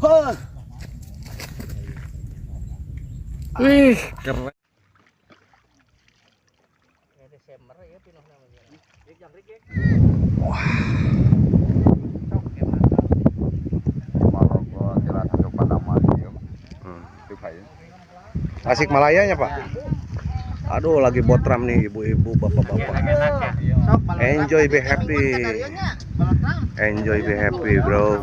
Huh. Wih, keren. Wah. Tasik Malayanya, Pak. Aduh, lagi botram nih ibu-ibu, bapak-bapak. Enjoy, be happy. Enjoy, be happy, bro.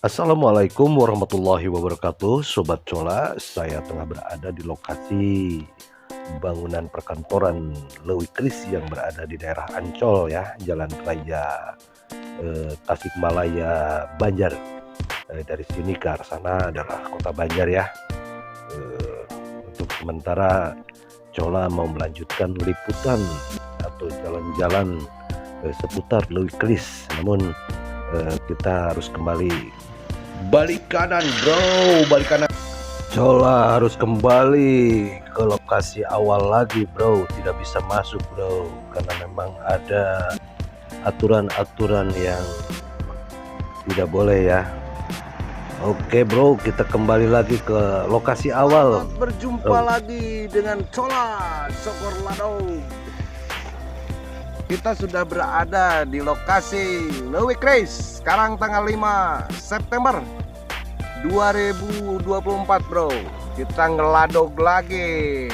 Assalamualaikum warahmatullahi wabarakatuh, Sobat Cola. Saya tengah berada di lokasi bangunan perkantoran Leuwi Kris yang berada di daerah Ancol ya, Jalan Raya Tasikmalaya Banjar. Dari sini ke arah sana adalah kota Banjar ya. Untuk sementara Cola mau melanjutkan liputan atau jalan-jalan seputar Leuwi Kris, namun kita harus kembali balik kanan, bro, balik kanan. Cola harus kembali ke lokasi awal lagi, bro. Tidak bisa masuk, bro, karena memang ada aturan-aturan yang tidak boleh ya. Oke, bro, kita kembali lagi ke lokasi awal. Berjumpa lagi dengan Cola Cokor Ladog. Kita sudah berada di lokasi Leuwi Kris. Sekarang tanggal 5 September 2024, bro. Kita ngeladog lagi.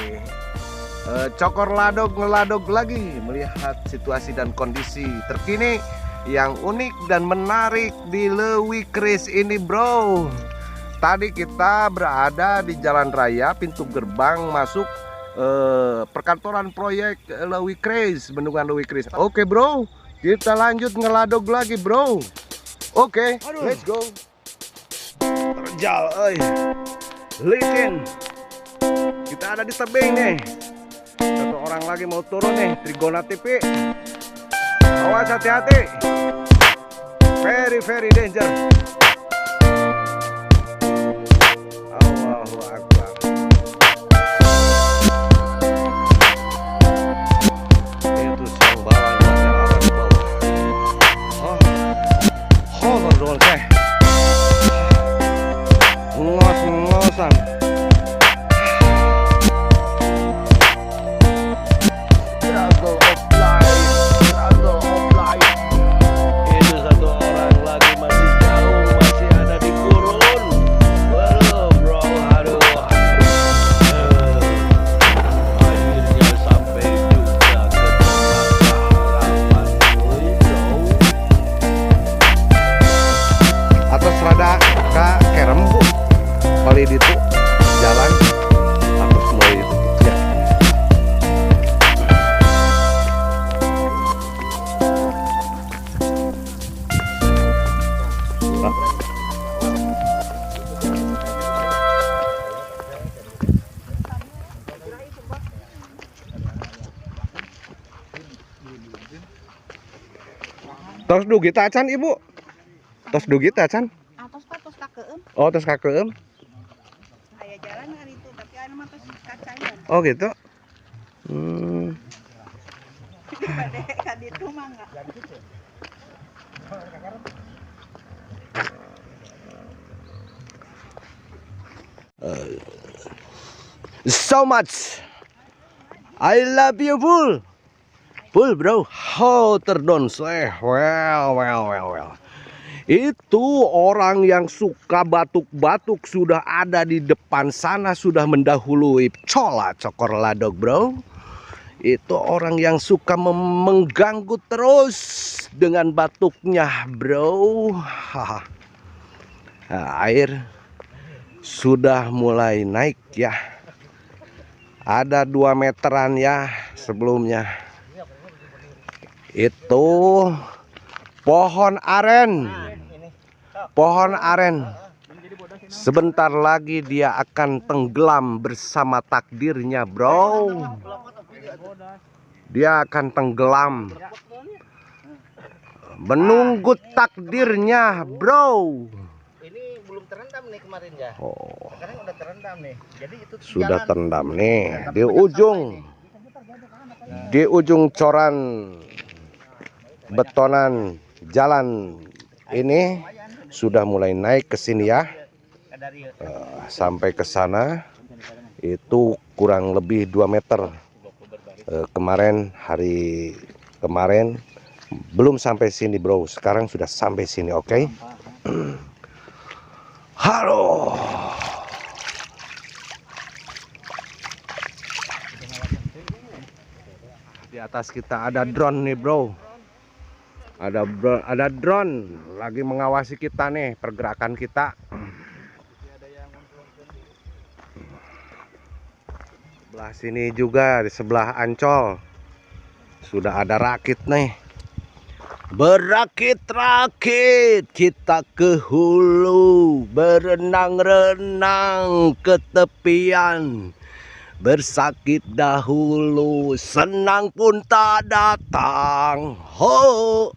Cokor Ladog ngeladog lagi, melihat situasi dan kondisi terkini yang unik dan menarik di Leuwi Kris ini, bro. Tadi kita berada di jalan raya pintu gerbang masuk perkantoran proyek Leuwi Kris, bendungan Leuwi Kris. Oke, bro, kita lanjut ngeladog lagi, bro. Oke, let's go. Terjal, licin. Kita ada di tebing nih. Satu orang lagi mau turun nih, Trigona TV. Awas, hati-hati. Very danger. Allahu Akbar. Itu siang bawah, orang di bawah. Doon teh. Ngos-ngosan. Struggle of life. Itu satu orang lagi masih jauh, masih ada di gurun. Waduh, bro, aduh. Akhirnya sampai juga ke harapan, bro. Atas rada ka kerem, Bu. Kali itu jalan atas mulai itu ya. Tos dugi tacan, Ibu. Tos dugi tacan. Tos kakeum. Oh, tos kakeum. Aya jalan hari itu, tapi anu mah tos kacayan. Oh, gitu. Bade ka ditu mah enggak. So much. I love you, Bull. Bull, bro. How terdon sleh. Well. Itu orang yang suka batuk-batuk sudah ada di depan sana, sudah mendahului Cola Cokor Ladog, bro. Itu orang yang suka mengganggu terus dengan batuknya, bro. Nah, air sudah mulai naik ya. Ada 2 meteran ya sebelumnya. Itu pohon aren. Pohon aren. Sebentar lagi dia akan tenggelam bersama takdirnya, bro. Dia akan tenggelam menunggu takdirnya, bro. Ini belum terendam nih kemarin ya. Oh. sekarang udah terendam nih. Jadi itu Sudah jalan. terendam nih Nah, di tapi banyak ujung. sampah Di ujung coran betonan jalan ini sudah mulai naik ke sini ya. Sampai ke sana itu kurang lebih 2 meter. Kemarin hari kemarin belum sampai sini bro, sekarang sudah sampai sini. Oke. Halo. Di atas kita ada drone nih bro. Ada drone lagi mengawasi kita nih, pergerakan kita. Sebelah sini juga, di sebelah Ancol sudah ada rakit nih. Berakit-rakit kita ke hulu, berenang-renang ke tepian. Bersakit dahulu, senang pun tak datang. Ho,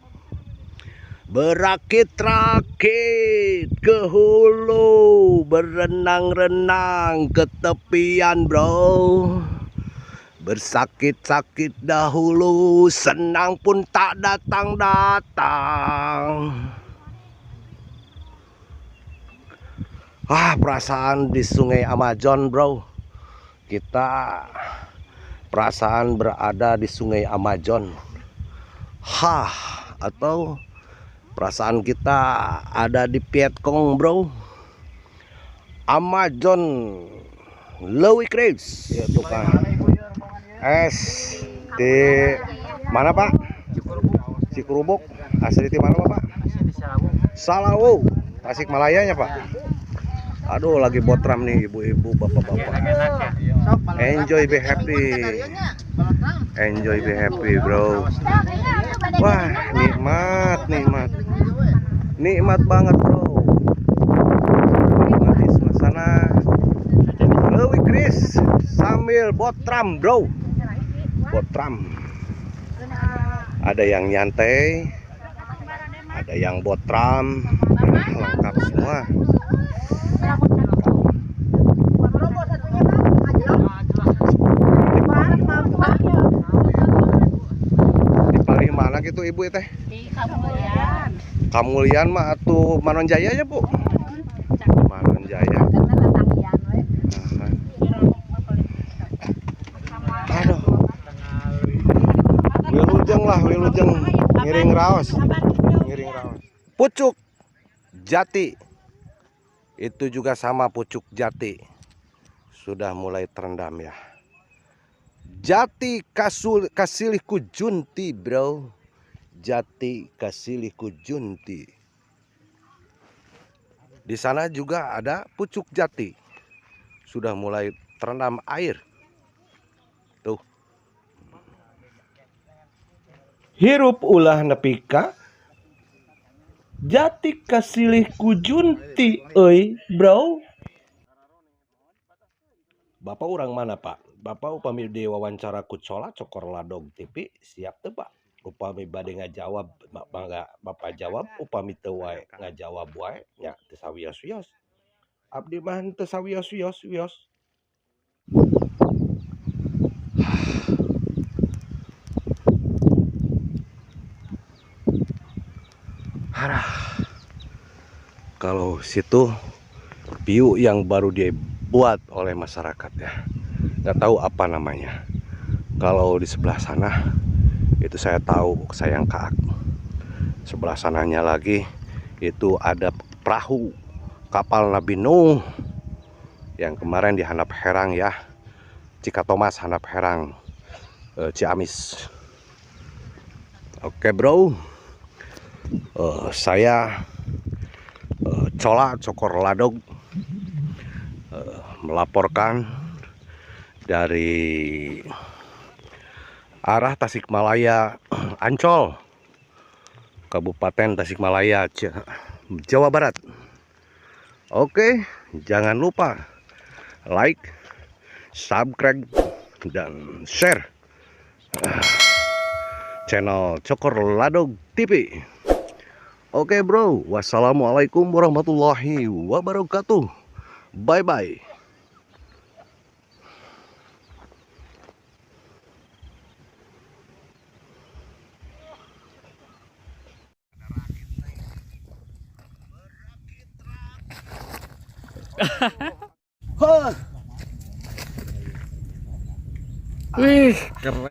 berakit-rakit ke hulu, berenang-renang ke tepian bro. Bersakit-sakit dahulu, senang pun tak datang-datang. Perasaan di sungai Amazon bro. Kita perasaan berada di sungai Amazon. Atau perasaan kita ada di Vietcong bro. Amazon Lowy Creeks ya tukang es di mana pak? Cikurubuk. Asli di mana pak? Salawu, Tasikmalayanya pak. Aduh lagi botram nih ibu-ibu bapak-bapak. Enjoy be happy. Enjoy be happy bro. Wah nikmat banget bro. Nikmati suasana Lowy Creeks sambil botram bro. Botram. Ada yang nyantai, ada yang botram, lengkap semua. Di paling mana gitu ibu teh? Di Kamulian. Kamulian mah atuh Manonjaya ya bu? Manonjaya. Aduh. Wilujeng ngiring raos. Pucuk jati. Itu juga sama pucuk jati. Sudah mulai terendam ya. Jati kasilihku junti bro. Jati kasilihku junti. Di sana juga ada pucuk jati. Sudah mulai terendam air. Tuh. Hirup ulah nepika. Jati kasilihku junti euy bro. Bapak orang mana pak? Bapak upami diwawancara Kucola Cokor Ladog TV siap teu pak? Upami bade ngajawab bapak jawab, upami teu wae ngajawab wae nya teu sawios-wios. Abdi mah teu sawios-wios. Kalau situ view yang baru dibuat oleh masyarakat ya. Nggak tahu apa namanya. Kalau di sebelah sana itu saya tahu sayang kaak. Sebelah sananya lagi itu ada perahu kapal Nabi Nuh yang kemarin di Handap Herang ya. Cikatomas Handap Herang Ciamis. Oke bro. Saya Cola Cokor Ladog melaporkan dari arah Tasikmalaya Ancol, Kabupaten Tasikmalaya, Jawa Barat. Oke, jangan lupa like, subscribe, dan share channel Cokor Ladog TV. Oke bro, wassalamualaikum warahmatullahi wabarakatuh. Bye bye. Wih, keren.